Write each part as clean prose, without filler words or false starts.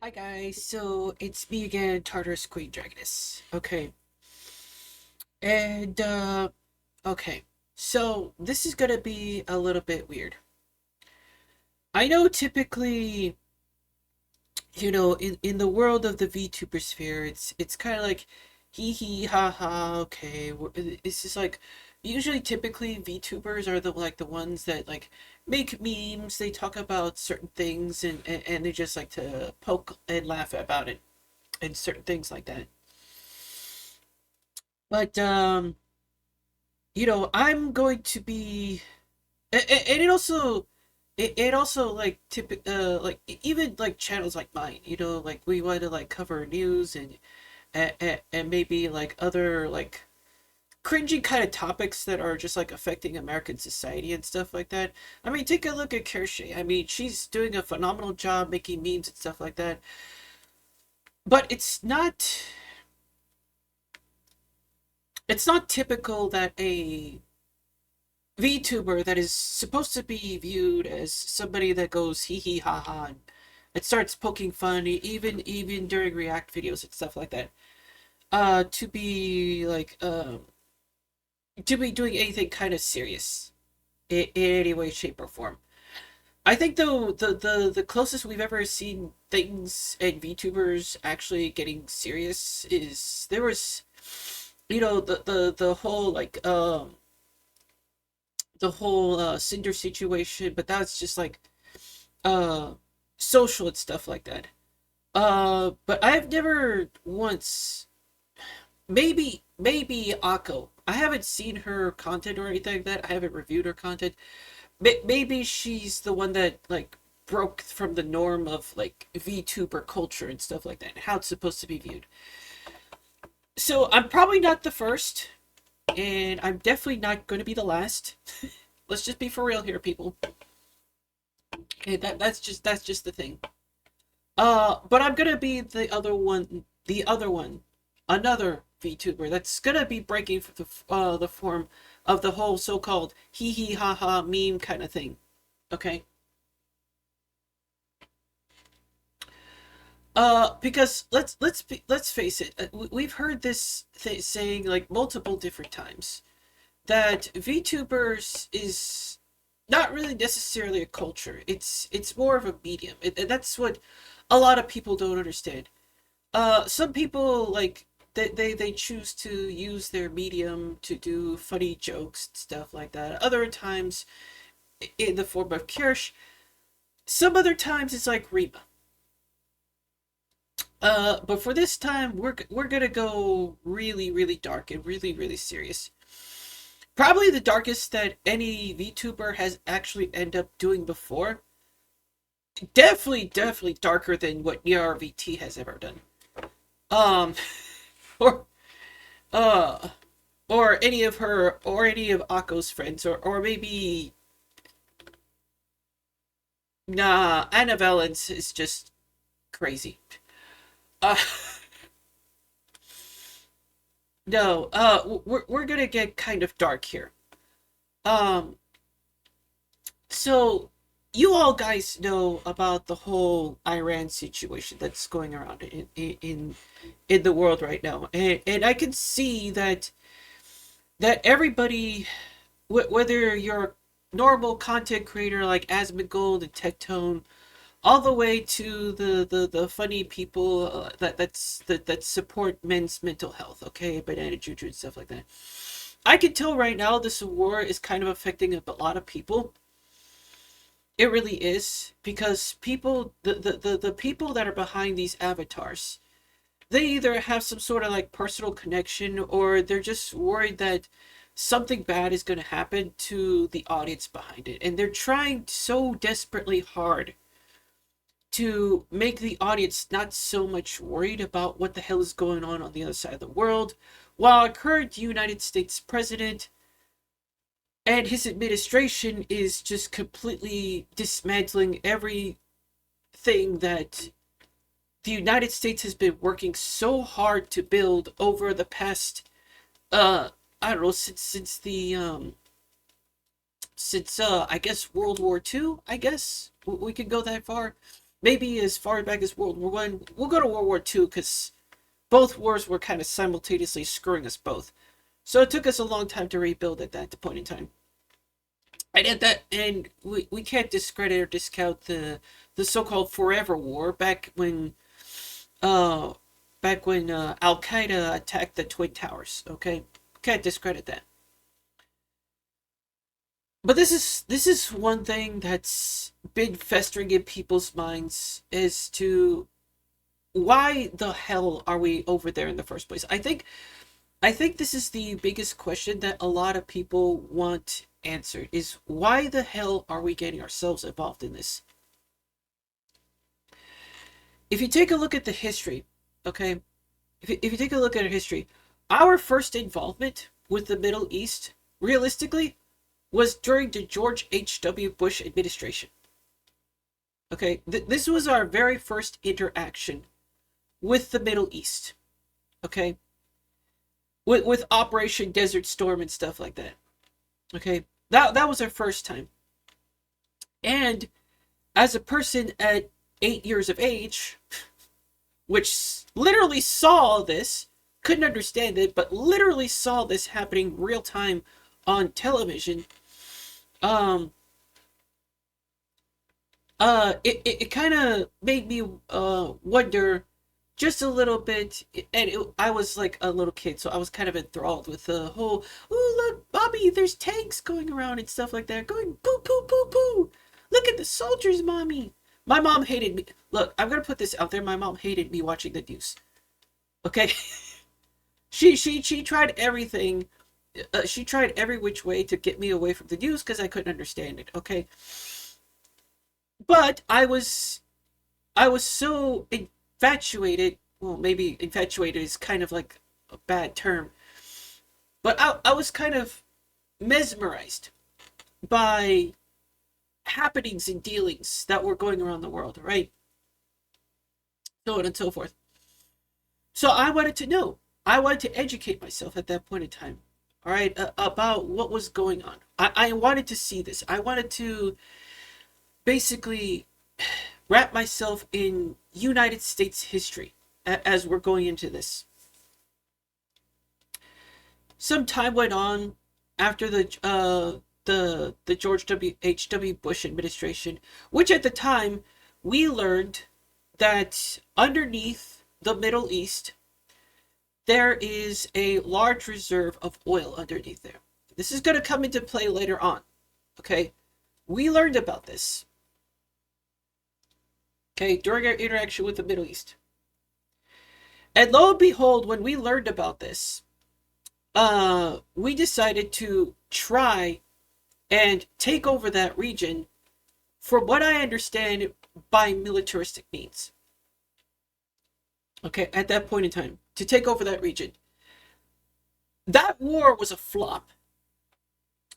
Hi guys, so it's me again, Tartarus Queen Dragoness. Okay. And okay. So this is gonna be a little bit weird. I know typically, in the world of the VTuber sphere, it's kind of like hee hee ha ha, okay. It's just like usually typically VTubers are the ones that like make memes, they talk about certain things and they just like to poke and laugh about it and certain things like that. But I'm going to be, and it also like like even like channels like mine, like we want to like cover news and maybe like other like cringy kind of topics that are just like affecting American society and stuff like that. I mean, take a look at Kershay. I mean, she's doing a phenomenal job making memes and stuff like that. But it's not typical that a VTuber that is supposed to be viewed as somebody that goes hee hee ha ha and it starts poking fun even during react videos and stuff like that. To be like to be doing anything kind of serious in any way, shape, or form. I think though the closest we've ever seen things and VTubers actually getting serious is there was the whole like the whole Cinder situation, but that's just like uh social and stuff like that. But I've never once, maybe Akko. I haven't seen her content or anything like that. I haven't reviewed her content. Maybe she's the one that like broke from the norm of like VTuber culture and stuff like that, and how it's supposed to be viewed. So I'm probably not the first, and I'm definitely not going to be the last. Let's just be for real here, people. Okay, that's just the thing. But I'm gonna be the other one, another VTuber that's gonna be breaking the form of the whole so-called hee hee ha ha meme kind of thing. Okay. Because let's face it, we've heard this saying like multiple different times that VTubers is not really necessarily a culture. It's more of a medium. And that's what a lot of people don't understand. Some people like they choose to use their medium to do funny jokes and stuff like that. Other times in the form of Kirsch. Some other times it's like Reba. But for this time we're gonna go really really dark and really really serious. Probably the darkest that any VTuber has actually ended up doing before. Definitely darker than what NRVT has ever done. Um, or uh, or any of her, or any of Akko's friends, or maybe nah, Anna Valens is just crazy. Uh, no, we're gonna get kind of dark here. Um, so you all guys know about the whole Iran situation that's going around in the world right now, and I can see that everybody, whether you're a normal content creator like Asmongold and Tectone, all the way to the funny people that support men's mental health, okay, Banana Juju and stuff like that. I can tell right now this war is kind of affecting a lot of people. It really is because people, the people that are behind these avatars, they either have some sort of like personal connection or they're just worried that something bad is going to happen to the audience behind it. And they're trying so desperately hard to make the audience not so much worried about what the hell is going on the other side of the world, while our current United States president and his administration is just completely dismantling everything that the United States has been working so hard to build over the past I don't know, since I guess World War II, I guess we could go that far. maybe as far back as World War One. We'll go to World War Two because both wars were kind of simultaneously screwing us both. So it took us a long time to rebuild at that point in time. And at that, and we can't discredit or discount the so-called Forever War uh back when Al Qaeda attacked the Twin Towers. Okay, can't discredit that. But this is one thing that's been festering in people's minds as to why the hell are we over there in the first place. I think this is the biggest question that a lot of people want answered, is why the hell are we getting ourselves involved in this? If you take a look at the history, okay, if you take a look at our history, our first involvement with the Middle East, realistically, was during the George H.W. Bush administration. Okay, this was our very first interaction with the Middle East. Okay, with Operation Desert Storm and stuff like that. Okay, that was our first time. And as a person at 8 years of age, which literally saw this, couldn't understand it, but literally saw this happening real time on television, um, it kind of made me wonder just a little bit. And I was like a little kid, so I was kind of enthralled with the whole, oh look, Bobby, there's tanks going around and stuff like that, going boo boo boo boo. Look at the soldiers, mommy. My mom hated me. Look, I'm gonna put this out there. My mom hated me watching the news. Okay, she tried everything. She tried every which way to get me away from the news because I couldn't understand it. Okay, but I was so infatuated. Well, maybe infatuated is kind of like a bad term, but I was kind of mesmerized by happenings and dealings that were going around the world, right? So on and so forth. So I wanted to know. I wanted to educate myself at that point in time, all right, about what was going on. I wanted to see this. I wanted to basically wrap myself in United States history as we're going into this. Some time went on after the George W. Bush administration, which at the time we learned that underneath the Middle East there is a large reserve of oil underneath there. This is going to come into play later on. Okay, we learned about this. Okay, during our interaction with the Middle East, and lo and behold, when we learned about this, we decided to try and take over that region, from what I understand, by militaristic means. Okay, at that point in time, to take over that region. That war was a flop.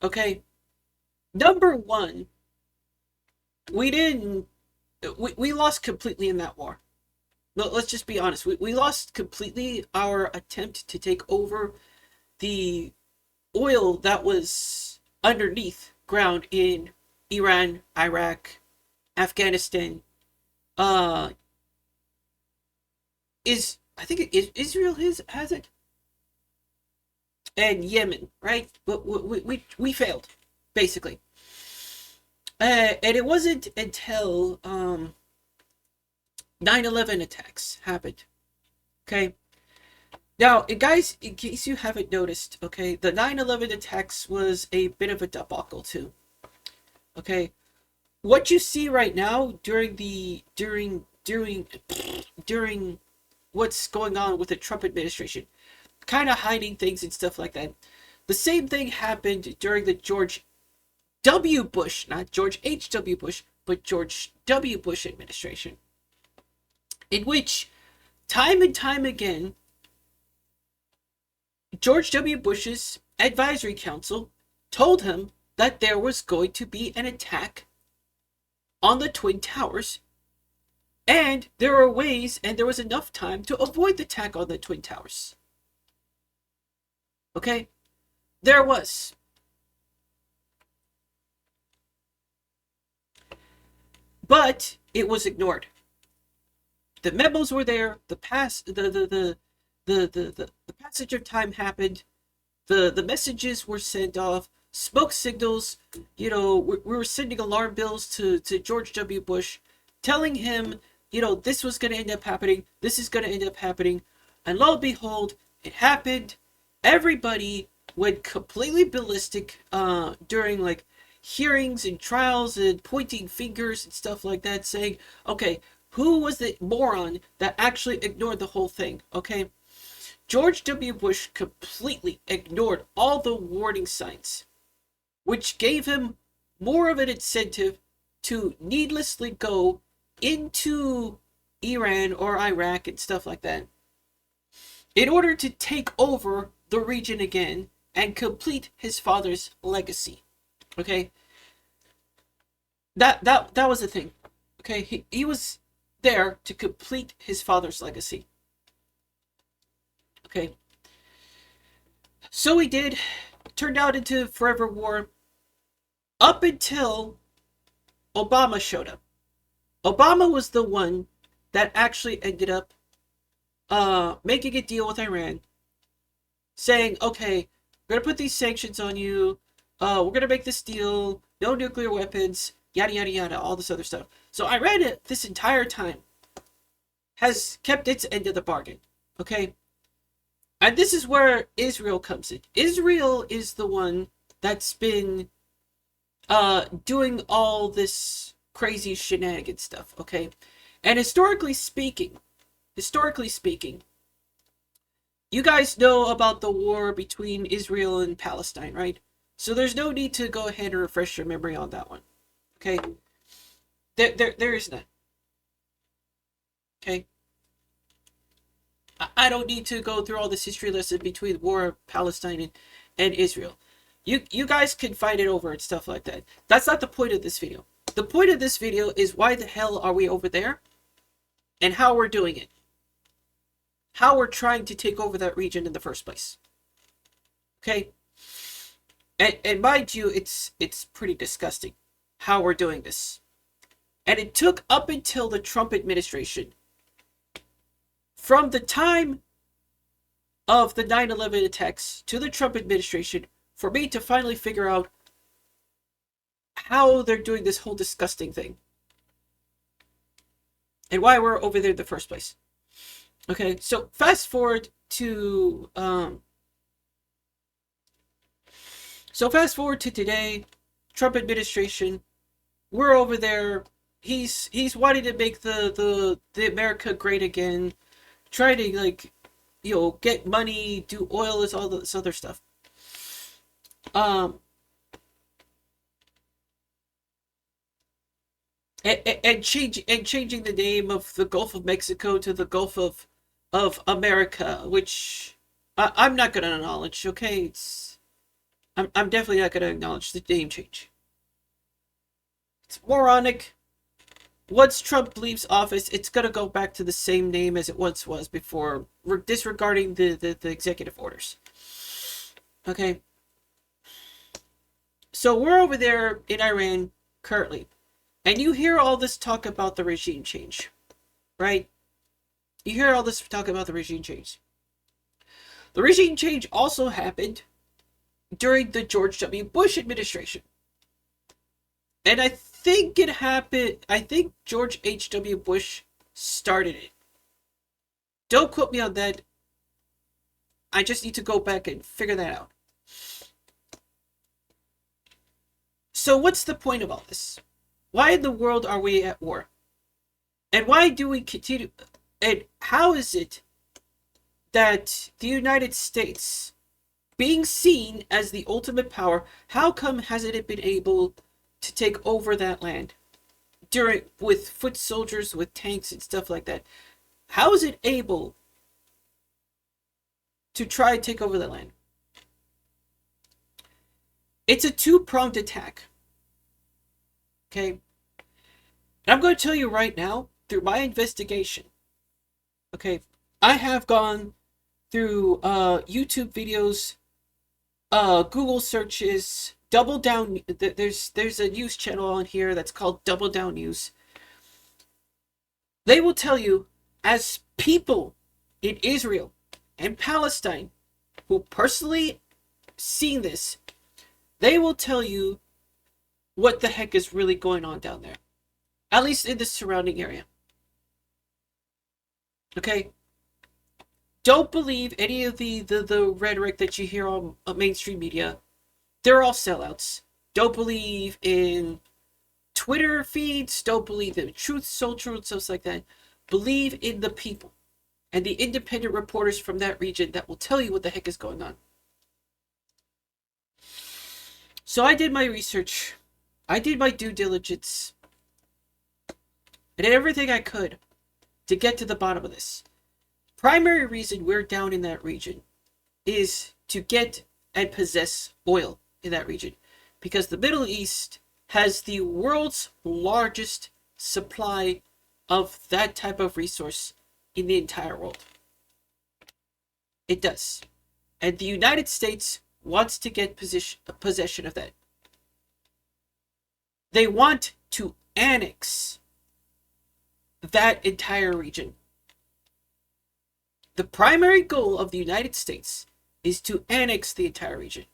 Okay, number one, we didn't, we lost completely in that war. No, let's just be honest. We lost completely our attempt to take over the oil that was underneath ground in Iran, Iraq, Afghanistan, uh, is I think Israel has it, and Yemen, right? But we failed, basically, and it wasn't until 9/11 attacks happened. Okay, now, guys, in case you haven't noticed, okay, the 9/11 attacks was a bit of a debacle too. Okay, what you see right now during what's going on with the Trump administration, kind of hiding things and stuff like that. The same thing happened during the George W. Bush, not George H.W. Bush, but George W. Bush administration, in which time and time again, George W. Bush's advisory council told him that there was going to be an attack on the Twin Towers, and there were ways and there was enough time to avoid the attack on the Twin Towers. Okay? There was. But it was ignored. The memos were there. The passage of time happened. The messages were sent off. Smoke signals. We were sending alarm bells to George W. Bush, telling him, this was going to end up happening. This is going to end up happening. And lo and behold, it happened. Everybody went completely ballistic during like hearings and trials and pointing fingers and stuff like that, saying, okay, who was the moron that actually ignored the whole thing? Okay, George W. Bush completely ignored all the warning signs, which gave him more of an incentive to needlessly go into Iran or Iraq and stuff like that in order to take over the region again and complete his father's legacy. Okay? That was the thing. Okay? He was there to complete his father's legacy. Okay? So he did. It turned out into forever war up until Obama showed up. Obama was the one that actually ended up making a deal with Iran, saying, okay, we're going to put these sanctions on you, we're going to make this deal, no nuclear weapons, yada, yada, yada, all this other stuff. So Iran, this entire time, has kept its end of the bargain, okay? And this is where Israel comes in. Israel is the one that's been doing all this crazy shenanigan stuff, okay? And historically speaking, you guys know about the war between Israel and Palestine, right? So there's no need to go ahead and refresh your memory on that one, okay? There is none, okay? I don't need to go through all this history lesson between the war of Palestine and Israel. You guys can fight it over and stuff like that. That's not the point of this video. The point of this video is why the hell are we over there and how we're doing it. How we're trying to take over that region in the first place. Okay? And mind you, it's pretty disgusting how we're doing this. And it took up until the Trump administration, from the time of the 9/11 attacks to the Trump administration, for me to finally figure out how they're doing this whole disgusting thing. And why we're over there in the first place. Okay, so fast forward to today, Trump administration. We're over there. He's wanting to make the America great again, trying to get money, do oil, is all this other stuff. And changing the name of the Gulf of Mexico to the Gulf of America, which I'm not going to acknowledge. Okay, I'm definitely not going to acknowledge the name change. It's moronic. Once Trump leaves office, it's going to go back to the same name as it once was before, disregarding the executive orders. Okay. So we're over there in Iran currently. And you hear all this talk about the regime change, right? You hear all this talk about the regime change. The regime change also happened during the George W. Bush administration. And I think George H.W. Bush started it. Don't quote me on that. I just need to go back and figure that out. So what's the point of all this? Why in the world are we at war? And why do we continue? And how is it that the United States, being seen as the ultimate power, how come hasn't it been able to take over that land with foot soldiers, with tanks and stuff like that? How is it able to try and take over that land? It's a two-pronged attack. Okay? And I'm going to tell you right now, through my investigation, okay, I have gone through YouTube videos, Google searches, Double Down. There's a news channel on here that's called Double Down News. They will tell you as people in Israel and Palestine who personally seen this, they will tell you what the heck is really going on down there. At least in the surrounding area. Okay? Don't believe any of the rhetoric that you hear on mainstream media. They're all sellouts. Don't believe in Twitter feeds. Don't believe in Truth Social and stuff like that. Believe in the people and the independent reporters from that region that will tell you what the heck is going on. So I did my research. I did my due diligence. I did everything I could to get to the bottom of this. Primary reason we're down in that region is to get and possess oil in that region. Because the Middle East has the world's largest supply of that type of resource in the entire world. It does. And the United States wants to get possession of that. They want to annex that entire region. The primary goal of the United States is to annex the entire region.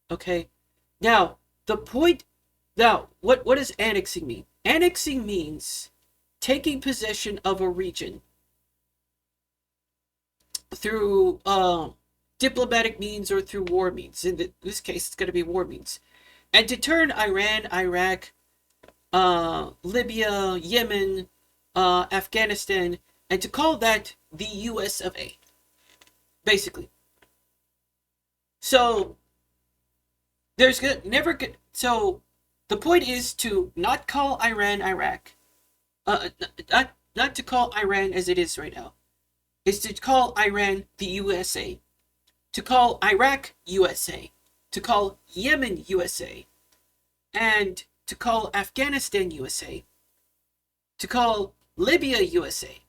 Okay? Now, what does annexing mean? Annexing means taking possession of a region through diplomatic means or through war means. In this case, it's going to be war means. And to turn Iran, Iraq, Libya, Yemen, Afghanistan, and to call that the US of A. Basically. So, so, the point is to not call Iran, Iraq. Not to call Iran as it is right now. Is to call Iran the USA. To call Iraq USA. To call Yemen USA. And to call Afghanistan USA. To call Libya USA.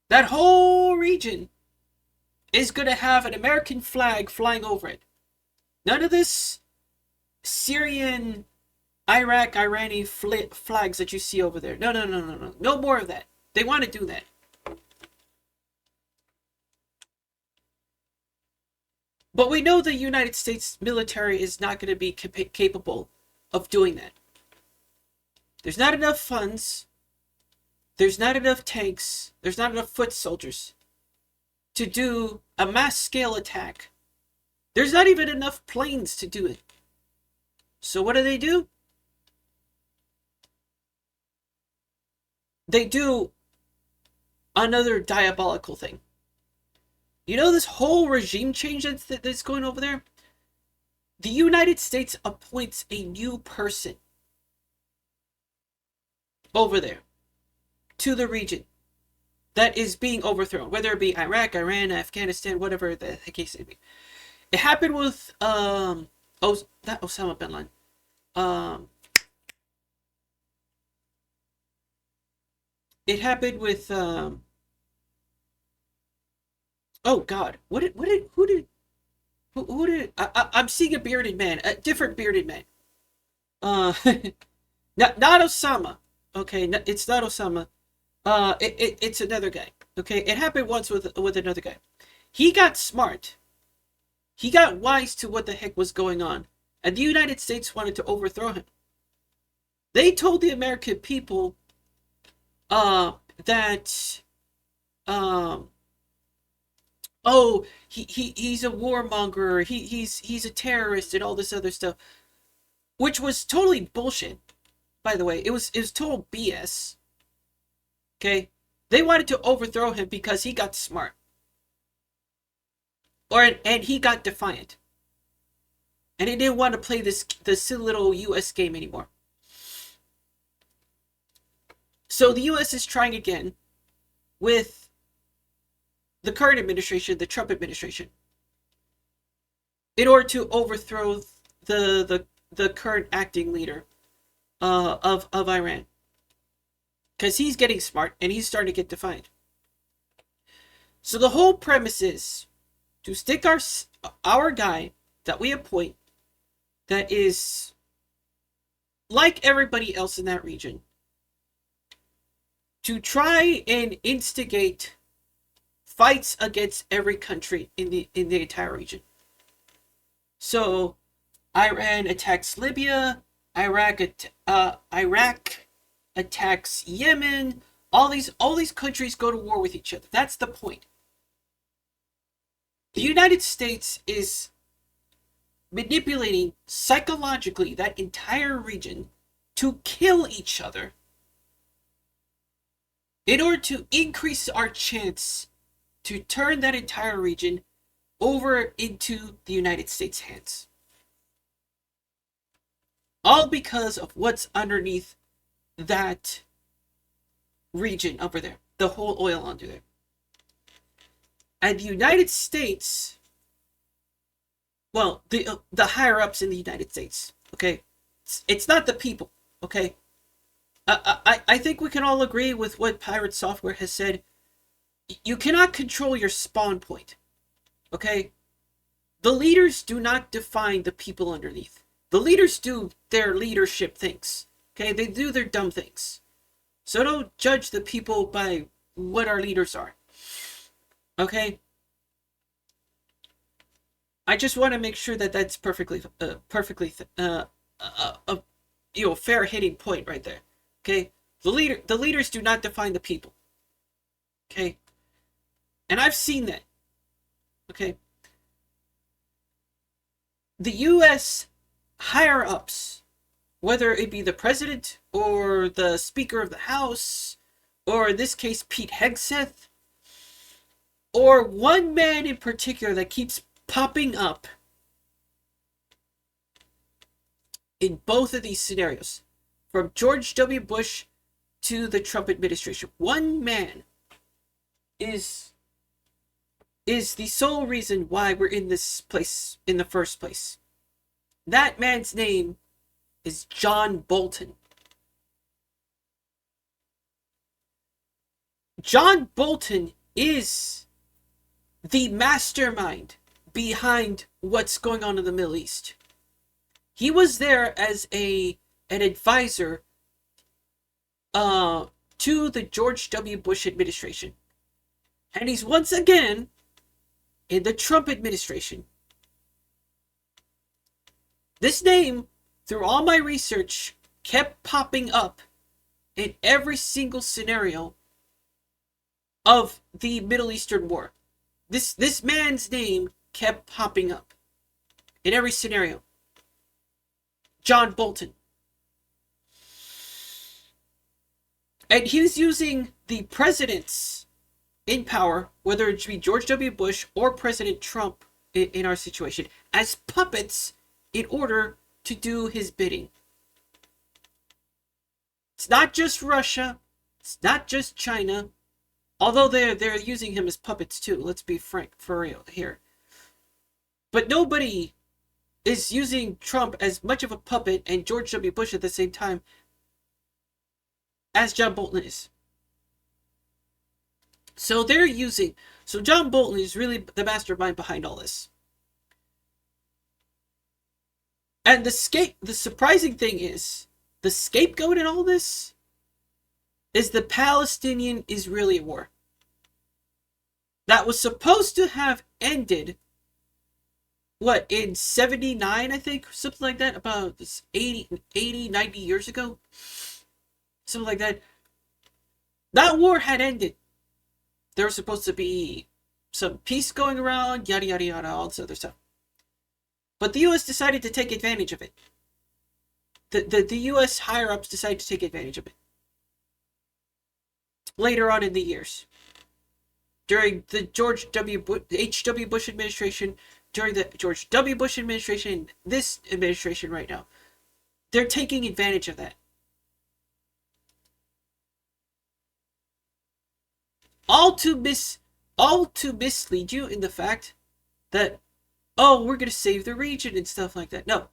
That whole region is going to have an American flag flying over it. None of this Syrian, Iraq, Irani flags that you see over there. No. No more of that. They want to do that. But we know the United States military is not going to be capable of doing that. There's not enough funds. There's not enough tanks. There's not enough foot soldiers to do a mass scale attack. There's not even enough planes to do it. So what do? They do another diabolical thing. You know this whole regime change that's going over there? The United States appoints a new person over there to the region that is being overthrown, whether it be Iraq, Iran, Afghanistan, whatever the case may be. It happened with not Osama bin Laden. It happened with oh God, who did I'm seeing a bearded man, a different bearded man. Not Osama. Okay, it's not Osama. It's another guy. Okay, it happened once with another guy. He got smart. He got wise to what the heck was going on, and the United States wanted to overthrow him. They told the American people that oh, he's a warmonger, he's a terrorist and all this other stuff, which was totally bullshit. By the way, it was total BS. Okay, they wanted to overthrow him because he got smart, and he got defiant, and he didn't want to play this silly little U.S. game anymore. So the U.S. is trying again with the current administration, the Trump administration, in order to overthrow the current acting leader of Iran. Because he's getting smart and he's starting to get defiant. So the whole premise is to stick our guy that we appoint, that is like everybody else in that region, to try and instigate fights against every country in the entire region. So Iran attacks Libya, Iraq attacks Yemen. All these countries go to war with each other. That's the point. The United States is manipulating psychologically that entire region to kill each other in order to increase our chance to turn that entire region over into the United States' hands. All because of what's underneath that region over there, the whole oil under there. And the United States, well, the higher ups in the United States, okay, it's not the people, okay. I think we can all agree with what Pirate Software has said. You cannot control your spawn point, okay. The leaders do not define the people underneath. The leaders do their leadership things, okay. They do their dumb things. So don't judge the people by what our leaders are. Okay? I just want to make sure that that's perfectly fair hitting point right there. Okay? The leaders do not define the people. Okay? And I've seen that. Okay? The US higher ups, whether it be the president or the Speaker of the House, or in this case Pete Hegseth, or one man in particular that keeps popping up in both of these scenarios, from George W. Bush to the Trump administration. One man is the sole reason why we're in this place in the first place. That man's name is John Bolton. John Bolton is the mastermind behind what's going on in the Middle East. He was there as an advisor to the George W. Bush administration. And he's once again in the Trump administration. This name, through all my research, kept popping up in every single scenario of the Middle Eastern war. This man's name kept popping up in every scenario. John Bolton. And he was using the presidents in power, whether it be George W. Bush or President Trump in our situation, as puppets in order to do his bidding. It's not just Russia. It's not just China. Although they're using him as puppets too. Let's be frank, for real here. But nobody is using Trump as much of a puppet and George W. Bush at the same time as John Bolton is. So John Bolton is really the mastermind behind all this. And the surprising thing is, the scapegoat in all this is the Palestinian-Israeli war. That was supposed to have ended, in 79, I think? Something like that, about 80, 90 years ago? Something like that. That war had ended. There was supposed to be some peace going around, yada yada yada, all this other stuff. But the U.S. decided to take advantage of it. The U.S. higher-ups decided to take advantage of it. Later on in the years. During the H.W. Bush administration, during the George W. Bush administration, this administration right now. They're taking advantage of that. All to mislead you in the fact that, oh, we're going to save the region and stuff like that. No.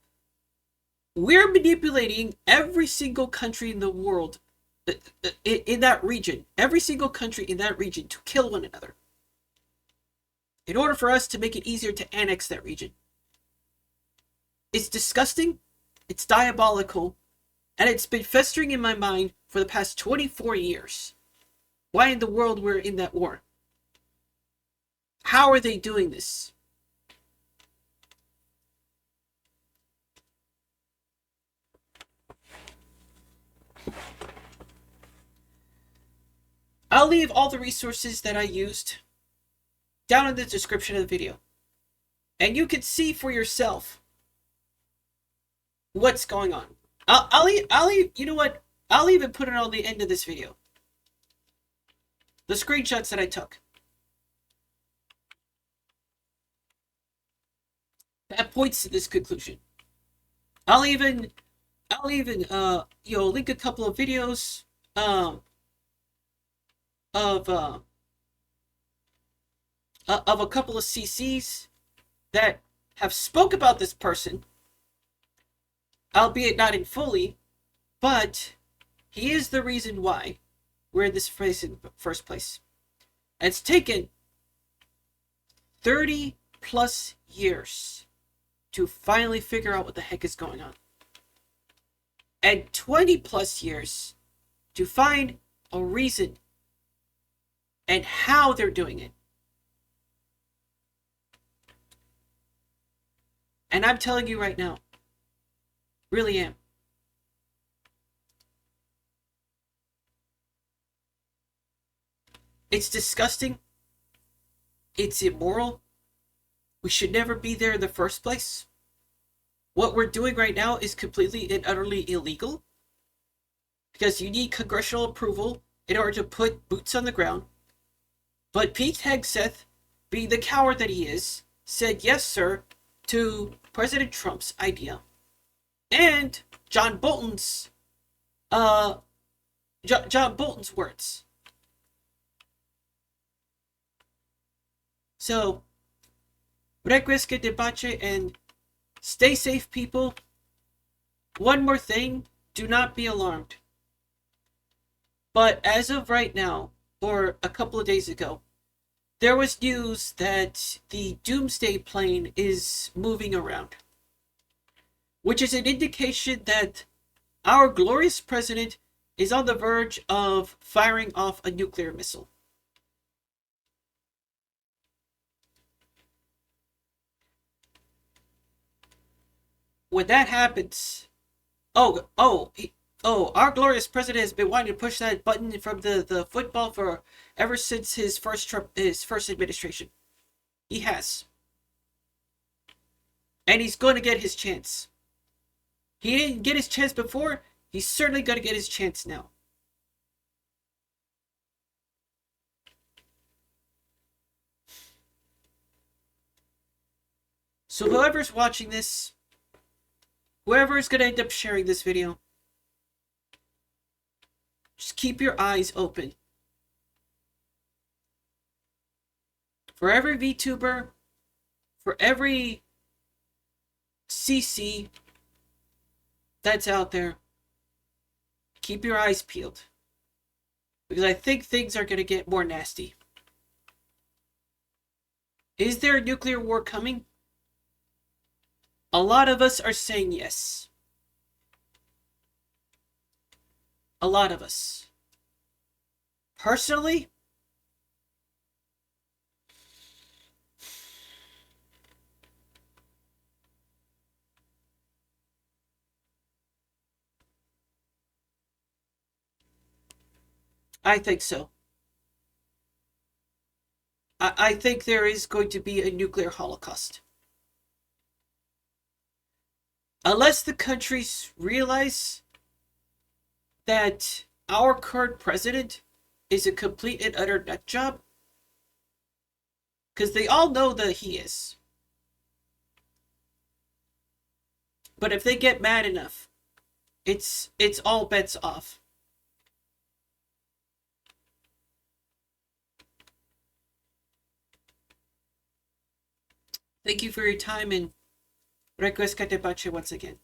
We're manipulating every single country in the world, in that region, every single country in that region to kill one another. In order for us to make it easier to annex that region. It's disgusting, it's diabolical, and it's been festering in my mind for the past 24 years. Why in the world we're in that war? How are they doing this? I'll leave all the resources that I used down in the description of the video. And you can see for yourself what's going on. You know what? I'll even put it on the end of this video. The screenshots that I took. That points to this conclusion. I'll even link a couple of videos of a couple of CCs that have spoke about this person, albeit not in fully, but he is the reason why we're in this place in the first place. And it's taken 30 plus years to finally figure out what the heck is going on. And 20 plus years to find a reason and how they're doing it. And I'm telling you right now, really am. It's disgusting. It's immoral. We should never be there in the first place. What we're doing right now is completely and utterly illegal. Because you need congressional approval in order to put boots on the ground. But Pete Hegseth, being the coward that he is, said yes, sir, to President Trump's idea. And John Bolton's words. So, requiescat in pace and stay safe, people. One more thing, do not be alarmed. But as of right now, or a couple of days ago, there was news that the Doomsday plane is moving around, which is an indication that our glorious president is on the verge of firing off a nuclear missile. When that happens, our glorious president has been wanting to push that button from the football for ever since his first administration. He has. And he's going to get his chance. He didn't get his chance before, he's certainly going to get his chance now. So whoever's watching this, whoever is going to end up sharing this video, just keep your eyes open. For every VTuber, for every CC that's out there, keep your eyes peeled. Because I think things are going to get more nasty. Is there a nuclear war coming? A lot of us are saying yes. A lot of us. Personally, I think so. I think there is going to be a nuclear holocaust. Unless the countries realize that our current president is a complete and utter nutjob. Because they all know that he is. But if they get mad enough, it's all bets off. Thank you for your time, and requiescat in pace once again.